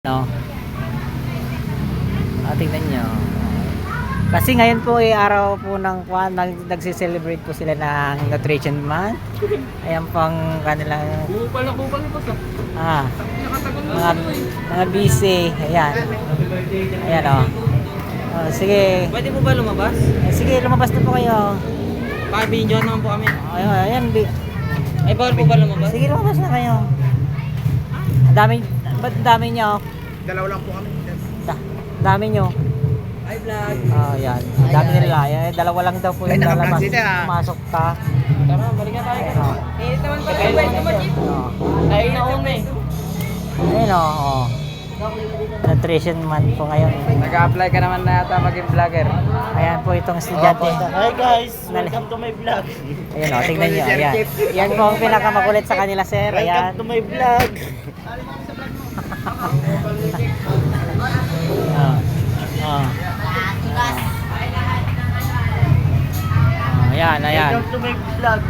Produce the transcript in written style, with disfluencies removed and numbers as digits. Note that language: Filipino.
No. Tingnan nyo. Kasi ngayon po ay araw po ng nagse-celebrate po sila ng Nutrition Month. Ayan pang kanilang mga busy. Ayan. Ayan o. Sige. Pwede po ba lumabas? Sige, lumabas na po kayo. Pa-video naman po kami. Ayan. Ay, bawal po ba lumabas? Sige, lumabas na kayo. Ba't dami nyo? Dalawa lang po kami. Dami nyo. Hi, vlog. Yan. Dami nila. Dalawa lang daw po yung lalabas. Pumasok ka. Tara, balikan tayo. Init naman pala yung pwesto mo, Chief. Tayo na una eh. Ayun o. Nutrition Month po ngayon. Nag-a-apply ka naman na yata maging vlogger. Ayan po itong estudyante. Hi guys, welcome to my vlog. Ayan o, tingnan nyo. Ayan. Yan po ang pinakamakulit sa kanila, sir. Ayan. Welcome to my vlog. Ayan. Welcome to my vlog.